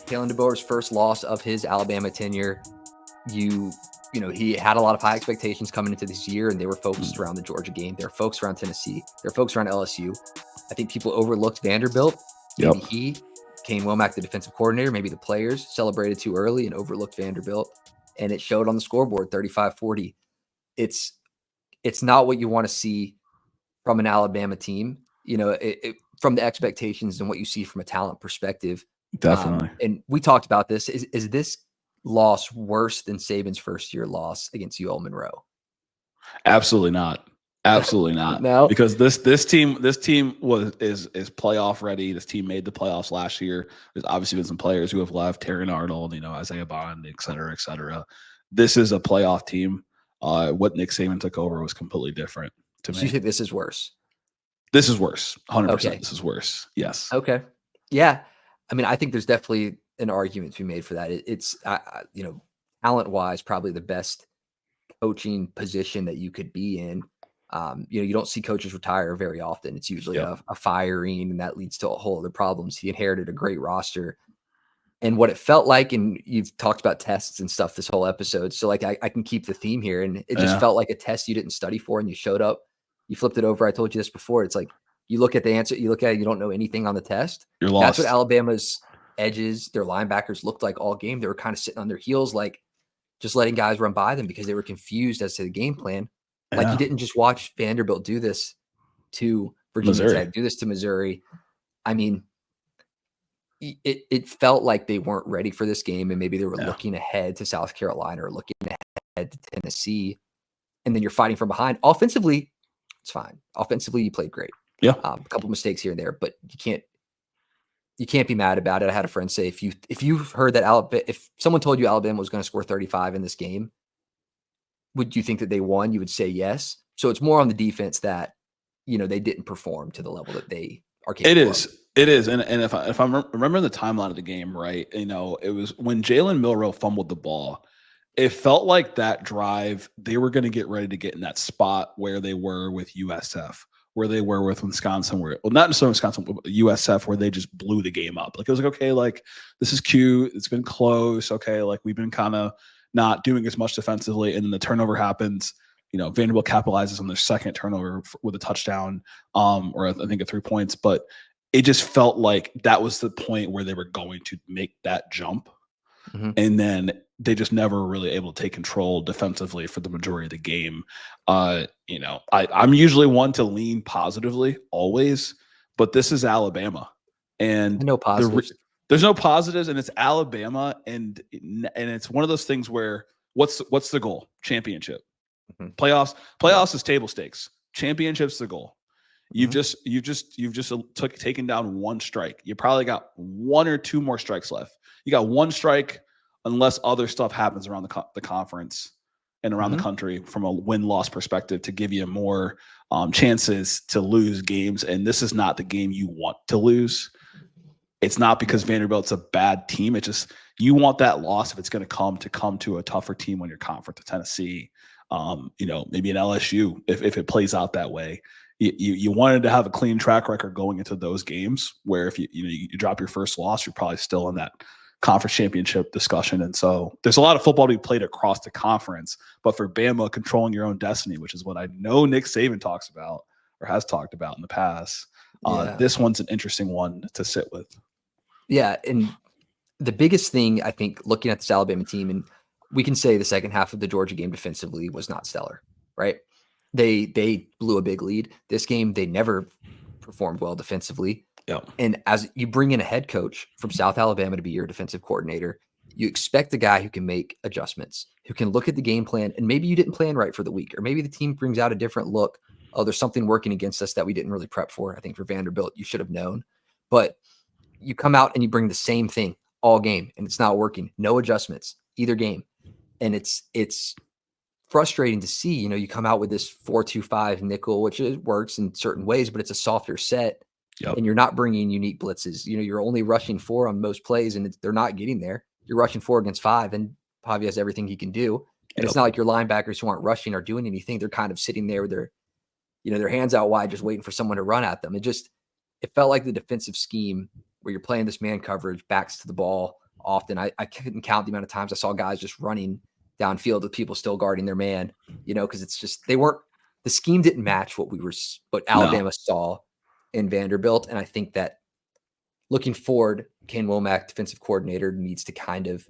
Kalen DeBoer's first loss of his Alabama tenure. He had a lot of high expectations coming into this year, and they were focused around the Georgia game. They're focused around Tennessee. They're focused around LSU. I think people overlooked Vanderbilt. Maybe he, Kane Womack, the defensive coordinator, maybe the players celebrated too early and overlooked Vanderbilt, and it showed on the scoreboard, 35-40. It's not what you want to see from an Alabama team, from the expectations and what you see from a talent perspective. Definitely. And we talked about this. Is this loss worse than Saban's first year loss against UL Monroe? Absolutely not. Absolutely not. No, because this team is playoff ready. This team made the playoffs last year. There's obviously been some players who have left, Terry Arnold, Isaiah Bond, et cetera, et cetera. This is a playoff team. What Nick Saban took over was completely different to me. So you think this is worse? This is worse. 100%. Okay. This is worse. Yes. Okay. Yeah. I mean, I think there's definitely an argument to be made for that. It's talent-wise, probably the best coaching position that you could be in. You don't see coaches retire very often. It's usually a firing, and that leads to a whole other problems. He inherited a great roster. And what it felt like, and you've talked about tests and stuff this whole episode, so like I can keep the theme here, and it just felt like a test you didn't study for, and you showed up, you flipped it over. I told you this before. It's like you look at the answer, you look at it, you don't know anything on the test. You're lost. That's what Alabama's edges, their linebackers looked like all game. They were kind of sitting on their heels, like just letting guys run by them because they were confused as to the game plan. Like you didn't just watch Vanderbilt do this to Virginia Tech, do this to Missouri. I mean, it felt like they weren't ready for this game, and maybe they were looking ahead to South Carolina or looking ahead to Tennessee, and then you're fighting from behind. Offensively, it's fine. Offensively, you played great. Yeah, a couple mistakes here and there, but you can't be mad about it. I had a friend say, if you heard that if someone told you Alabama was going to score 35 in this game, would you think that they won? You would say yes. So it's more on the defense that they didn't perform to the level that they are capable of. It is. And if I'm remembering the timeline of the game, right, it was when Jalen Milroe fumbled the ball, it felt like that drive, they were going to get ready to get in that spot where they were with USF, where they were with Wisconsin, not necessarily Wisconsin, but USF, where they just blew the game up. Like, it was like, okay, like, this is cute. It's been close. Okay, like, we've been kind of not doing as much defensively. And then the turnover happens. Vanderbilt capitalizes on their second turnover with a touchdown, or I think 3 points. But it just felt like that was the point where they were going to make that jump. Mm-hmm. And then they just never really able to take control defensively for the majority of the game. I'm usually one to lean positively always, but this is Alabama, and no positives. There's no positives, and it's Alabama, and it's one of those things where what's the goal? Championship. Mm-hmm. Playoffs is table stakes. Championship's the goal. Mm-hmm. You've just taken down one strike. You probably got one or two more strikes left. You got one strike unless other stuff happens around the conference and around the country from a win-loss perspective to give you more chances to lose games. And this is not the game you want to lose. It's not because Vanderbilt's a bad team. It's just you want that loss if it's going to come to a tougher team when you're conference to Tennessee, maybe an LSU if it plays out that way. You wanted to have a clean track record going into those games where if you drop your first loss, you're probably still in that conference championship discussion. And so there's a lot of football to be played across the conference, but for Bama, controlling your own destiny, which is what I know Nick Saban talks about or has talked about in the past. This one's an interesting one to sit with. Yeah. And the biggest thing, I think, looking at this Alabama team, and we can say the second half of the Georgia game defensively was not stellar, right? They blew a big lead. This game, they never performed well defensively. Yeah. And as you bring in a head coach from South Alabama to be your defensive coordinator, you expect a guy who can make adjustments, who can look at the game plan, and maybe you didn't plan right for the week, or maybe the team brings out a different look. Oh, there's something working against us that we didn't really prep for. I think for Vanderbilt, you should have known. But you come out and you bring the same thing all game, and it's not working. No adjustments, either game. And it's frustrating to see. You come out with this 4-2-5 nickel, which works in certain ways, but it's a softer set. Yep. And you're not bringing unique blitzes. You're only rushing 4 on most plays, and they're not getting there. You're rushing 4 against 5, and Pavi has everything he can do. And It's not like your linebackers who aren't rushing or doing anything. They're kind of sitting there with their hands out wide, just waiting for someone to run at them. It felt like the defensive scheme where you're playing this man coverage, backs to the ball, often. I couldn't count the amount of times I saw guys just running downfield with people still guarding their man, because it's just the scheme didn't match what Alabama saw in Vanderbilt. And I think that looking forward, Kane Womack, defensive coordinator, needs to kind of,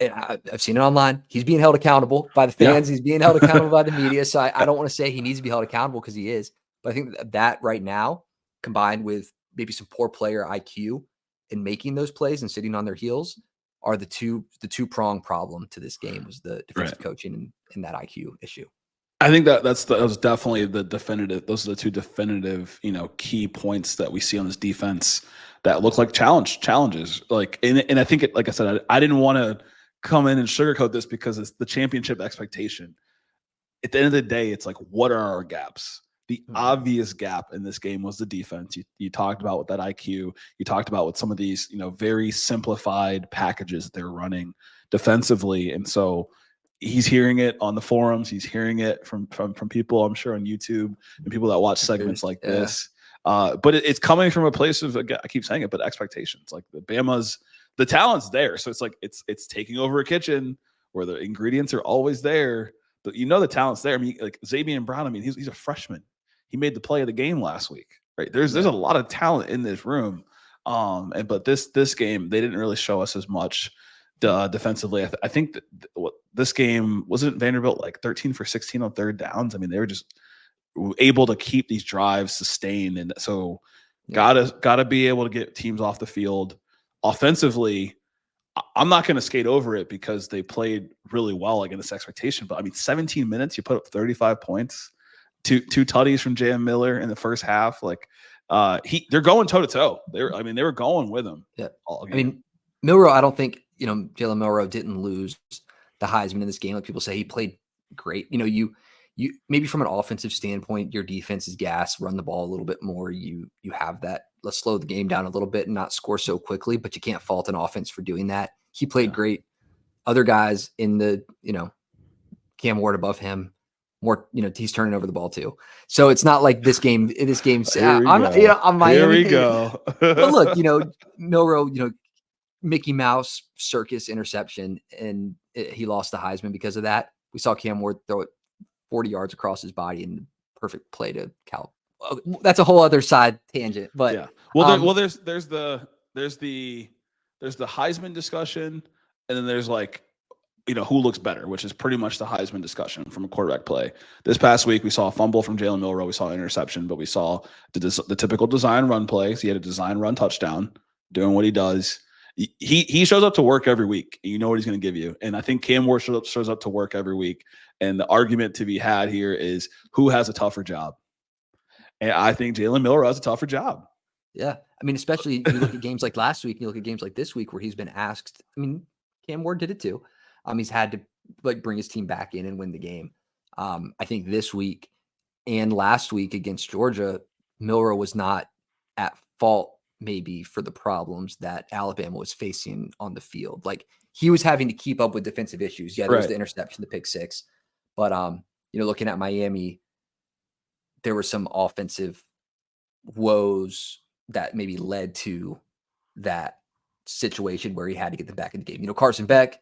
and I've seen it online, he's being held accountable by the fans. He's being held accountable by the media. So I don't want to say he needs to be held accountable, because he is. But I think that right now, combined with maybe some poor player IQ in making those plays and sitting on their heels, are the two-prong problem to this game, was the defensive coaching and that IQ issue. I think that was definitely the definitive. Those are the two definitive, key points that we see on this defense that look like challenges. Like, and I think like I said, I didn't want to come in and sugarcoat this, because it's the championship expectation. At the end of the day, it's like, what are our gaps? The obvious gap in this game was the defense. You talked about with that IQ. You talked about with some of these, very simplified packages that they're running defensively, and so he's hearing it on the forums. He's hearing it from people, I'm sure, on YouTube, and people that watch segments like this. But it's coming from a place of, I keep saying it, but expectations. Like the talent's there. So it's like it's taking over a kitchen where the ingredients are always there, but the talent's there. I mean, like Xavier Brown, he's a freshman. He made the play of the game last week, right? There's a lot of talent in this room. But this game, they didn't really show us as much defensively. I think that this game, wasn't Vanderbilt like 13 for 16 on third downs? I mean, they were just able to keep these drives sustained. And so gotta be able to get teams off the field. Offensively, I'm not going to skate over it, because they played really well against expectation. But 17 minutes, you put up 35 points, two tutties from J.M. Miller in the first half. Like, they're going toe to toe. They were going with him. Yeah. Milroe, I don't think, Jalen Milroe didn't lose the Heisman in this game. Like people say, he played great. You maybe from an offensive standpoint, your defense is gas, run the ball a little bit more. You have that, let's slow the game down a little bit and not score so quickly, but you can't fault an offense for doing that. He played great. Other guys in the, Cam Ward above him, more, he's turning over the ball too. So it's not like this game, I'm Miami. Here we go. But look, Milroe, Mickey Mouse circus interception, and he lost the Heisman because of that. We saw Cam Ward throw it 40 yards across his body in the perfect play to Cal. That's a whole other side tangent, but there's the Heisman discussion, and then there's like, who looks better, which is pretty much the Heisman discussion from a quarterback play. This past week, we saw a fumble from Jalen Milroe. We saw an interception, but we saw the typical design run play. So he had a design run touchdown, doing what he does. He shows up to work every week. And you know what he's going to give you. And I think Cam Ward shows up to work every week. And the argument to be had here is who has a tougher job. And I think Jalen Milroe has a tougher job. Yeah. Especially you look at games like last week, you look at games like this week where he's been asked. Cam Ward did it too. He's had to bring his team back in and win the game. I think this week and last week against Georgia, Milroe was not at fault maybe for the problems that Alabama was facing on the field. Like, he was having to keep up with defensive issues. Yeah, there was the interception, the pick six. But, looking at Miami, there were some offensive woes that maybe led to that situation where he had to get them back in the game. Carson Beck,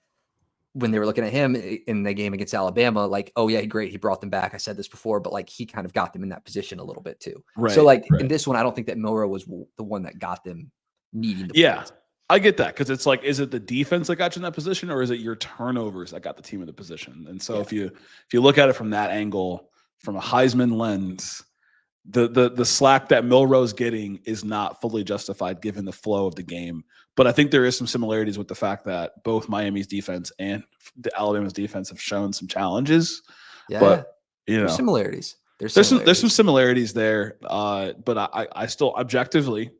when they were looking at him in the game against Alabama, like, oh yeah, great, he brought them back. I said this before, but like, he kind of got them in that position a little bit too. So in this one, I don't think that Milroe was the one that got them needing the points. I get that, because it's like, is it the defense that got you in that position, or is it your turnovers that got the team in the position? And so if you look at it from that angle, from a Heisman lens, the slack that Milroe's getting is not fully justified given the flow of the game. But I think there is some similarities with the fact that both Miami's defense and the Alabama's defense have shown some challenges. Yeah, but there's similarities. There's some similarities there. But I still, objectively,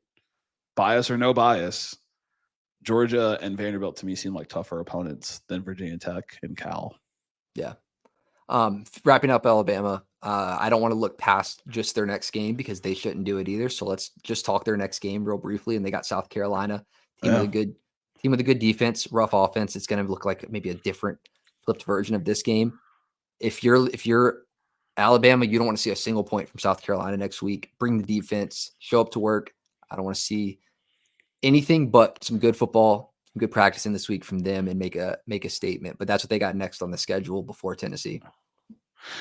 bias or no bias, Georgia and Vanderbilt to me seem like tougher opponents than Virginia Tech and Cal. Yeah. Wrapping up Alabama, I don't want to look past just their next game because they shouldn't do it either. So let's just talk their next game real briefly. And they got South Carolina, team with a good defense, rough offense. It's going to look like maybe a different flipped version of this game. If you're Alabama, you don't want to see a single point from South Carolina next week. Bring the defense, show up to work. I don't want to see anything but some good football, some good practicing this week from them, and make a statement. But that's what they got next on the schedule before Tennessee.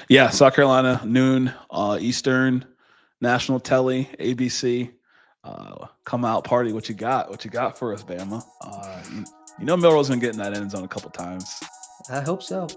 Yeah, South Carolina, noon, Eastern, national telly, ABC. Come out, party. What you got? What you got for us, Bama? You know Milroe's been getting that end zone a couple times. I hope so.